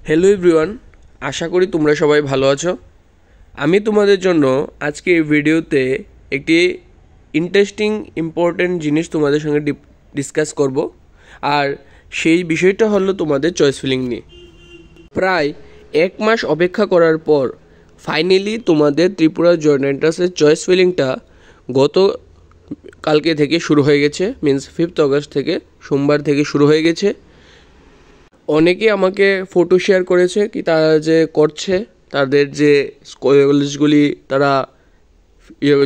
Hello everyone, আশা করি তোমরা সবাই ভালো আছো। আমি তোমাদের জন্য আজকে এই ভিডিওতে একটি ইন্টারেস্টিং ইম্পর্টেন্ট জিনিস তোমাদের সঙ্গে ডিসকাস করব, আর সেই বিষয়টা হলো তোমাদের চয়েস ফিলিং নিয়ে। প্রায় 1 মাস অপেক্ষা করার পর ফাইনালি তোমাদের ত্রিপুরা জয়েন্ট এন্ট্রান্সের চয়েস ফিলিংটা গত কালকে থেকে শুরু হয়ে গেছে, মিন্স 5 অগস্ট থেকে, সোমবার থেকে শুরু হয়ে গেছে। অনেকে আমাকে ফটো শেয়ার করেছে কি তারা যে করছে, তাদের যে কলেজগুলি তারা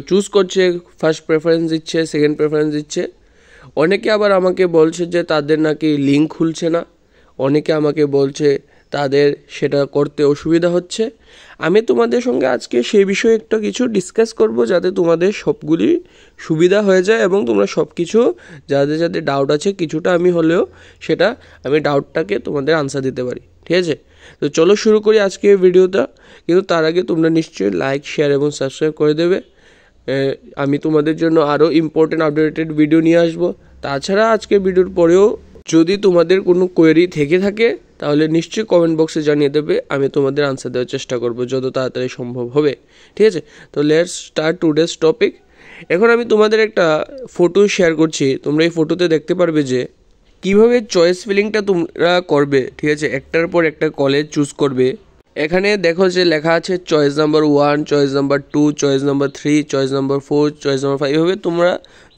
চুজ করছে, ফার্স্ট প্রেফারেন্স দিচ্ছে, সেকেন্ড প্রেফারেন্স দিচ্ছে। অনেকে আবার আমাকে বলছে যে তাদের নাকি লিঙ্ক খুলছে না, অনেকে আমাকে বলছে তাদের সেটা করতে অসুবিধা হচ্ছে। আমি তোমাদের সঙ্গে আজকে সেই বিষয়ে একটা কিছু ডিসকাস করব, যাতে তোমাদের সবগুলি সুবিধা হয়ে যায় এবং তোমরা সব কিছু যাদের যাদের ডাউট আছে কিছুটা আমি হলেও সেটা আমি ডাউটটাকে তোমাদের আনসার দিতে পারি। ঠিক আছে, তো চলো শুরু করি আজকে ভিডিওটা। কিন্তু তার আগে তোমরা নিশ্চয়ই লাইক, শেয়ার এবং সাবস্ক্রাইব করে দেবে। আমি তোমাদের জন্য আরও ইম্পর্টেন্ট আপডেটেড ভিডিও নিয়ে আসবো। তাছাড়া আজকে ভিডিওর পরেও যদি তোমাদের কোনো কোয়েরি থেকে থাকে তাহলে নিশ্চয়ই কমেন্ট বক্সে জানিয়ে দেবে, আমি তোমাদের আনসার দেওয়ার চেষ্টা করব যত তাড়াতাড়ি সম্ভব হবে। ঠিক আছে, তো লেটস স্টার্ট টুডেস টপিক। এখন আমি তোমাদের একটা ফটো শেয়ার করছি। তোমরা এই ফটোতে দেখতে পারবে যে কীভাবে চয়েস ফিলিংটা তোমরা করবে। ঠিক আছে, একটার পর একটা কলেজ চুজ করবে। এখানে দেখো যে লেখা আছে choice number 1, choice number 2, choice number 3, choice number 4, choice number 5। এভাবে তোমরা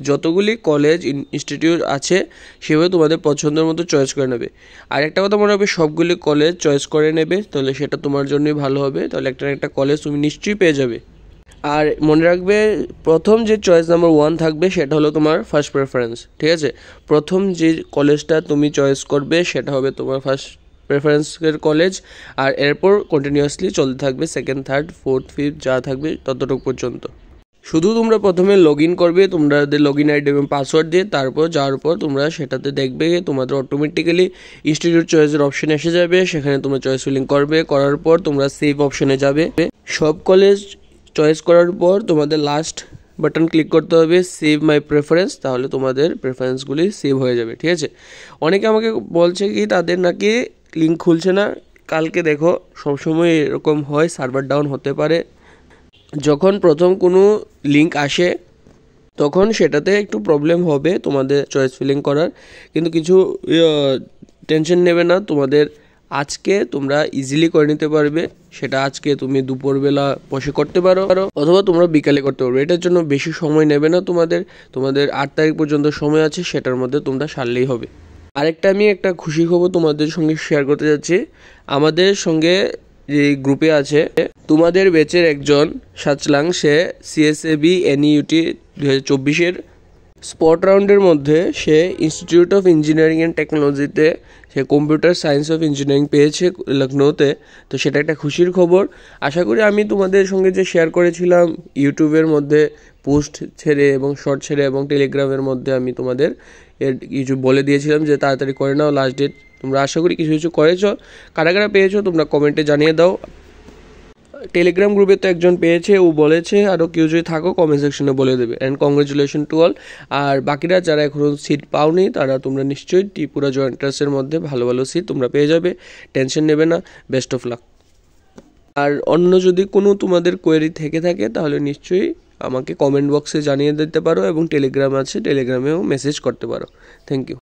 যতগুলি কলেজ ইনস্টিটিউট আছে সেভাবে তোমাদের পছন্দের মতো চয়েস করে নেবে। আর একটা কথা মনে হবে, সবগুলি কলেজ চয়েস করে নেবে, তাহলে সেটা তোমার জন্যই ভালো হবে। তাহলে একটা না একটা কলেজ তুমি নিশ্চয়ই পেয়ে যাবে। আর মনে রাখবে, প্রথম যে চয়েস নাম্বার 1 থাকবে সেটা হলো তোমার ফার্স্ট প্রেফারেন্স। ঠিক আছে, প্রথম যে কলেজটা তুমি চয়েস করবে সেটা হবে তোমার ফার্স্ট প্রেফারেন্সের কলেজ, আর এরপর কন্টিনিউয়াসলি চলতে থাকবে সেকেন্ড, থার্ড, ফোর্থ, ফিফথ যা থাকবে ততটুকু পর্যন্ত। শুধু তোমরা প্রথমে লগ ইন করবে তোমাদের লগ ইন আইডি এবং পাসওয়ার্ড দিয়ে, তারপর যাওয়ার পর তোমরা সেটাতে দেখবে তোমাদের অটোমেটিক্যালি ইনস্টিটিউট চয়েসের অপশন এসে যাবে। সেখানে তোমরা চয়েস ফিলিং করবে, করার পর তোমরা সেভ অপশনে যাবে। সব কলেজ চয়েস করার পর তোমাদের লাস্ট বাটন ক্লিক করতে হবে, সেভ মাই প্রেফারেন্স। তাহলে তোমাদের প্রেফারেন্সগুলি সেভ হয়ে যাবে। ঠিক আছে, অনেকে আমাকে বলছে কি তাদের নাকি লিঙ্ক খুলছে না। কালকে দেখো, সবসময় এরকম হয়, সার্ভার ডাউন হতে পারে। যখন প্রথম কোনো লিঙ্ক আসে তখন সেটাতে একটু প্রবলেম হবে তোমাদের চয়েস ফিলিং করার, কিন্তু কিছু টেনশন নেবে না। তোমাদের আজকে তোমরা ইজিলি করে নিতে পারবে। সেটা আজকে তুমি দুপুরবেলা বসে করতে পারো, অথবা তোমরা বিকালে করতে পারবে। এটার জন্য বেশি সময় নেবে না তোমাদের 8 তারিখ পর্যন্ত সময় আছে, সেটার মধ্যে তোমরা সারলেই হবে। আরেকটা আমি একটা খুশি খবর তোমাদের সঙ্গে শেয়ার করতে যাচ্ছি। আমাদের সঙ্গে যে গ্রুপে আছে তোমাদের ব্যাচের একজন সাচলাং, সে সিএসএবি NEUT 2024 স্পট রাউন্ডের মধ্যে সে ইনস্টিটিউট অফ ইঞ্জিনিয়ারিং অ্যান্ড টেকনোলজিতে সে কম্পিউটার সায়েন্স অফ ইঞ্জিনিয়ারিং পেয়েছে লখনৌতে। তো সেটা একটা খুশির খবর। আশা করি আমি তোমাদের সঙ্গে যে শেয়ার করেছিলাম ইউটিউবের মধ্যে পোস্ট ছেড়ে এবং শর্ট ছেড়ে এবং টেলিগ্রামের মধ্যে, আমি তোমাদের এর কিছু বলে দিয়েছিলাম যে তাড়াতাড়ি করে নাও, লাস্ট ডেট। তোমরা আশা করি কিছু কিছু করেছো। কারা কারা পেয়েছো তোমরা কমেন্টে জানিয়ে দাও। টেলিগ্রাম গ্রুপে তো একজন পেয়েছে, ও বলেছে আরও কেউ যদি থাকো কমেন্ট সেকশনে বলে দেবে। And congratulation to all. আর বাকিরা যারা এখনও সিট পাওনি তারা তোমরা নিশ্চয়ই ত্রিপুরা জয়েন্ট এন্ট্রান্সের মধ্যে ভালো ভালো সিট তোমরা পেয়ে যাবে, টেনশন নেবে না। Best of luck. আর অন্য যদি কোনো তোমাদের কোয়েরি থেকে থাকে তাহলে নিশ্চয়ই আমাকে কমেন্ট বক্সে জানিয়ে দিতে পারো, এবং টেলিগ্রাম আছে, টেলিগ্রামেও মেসেজ করতে পারো। Thank you.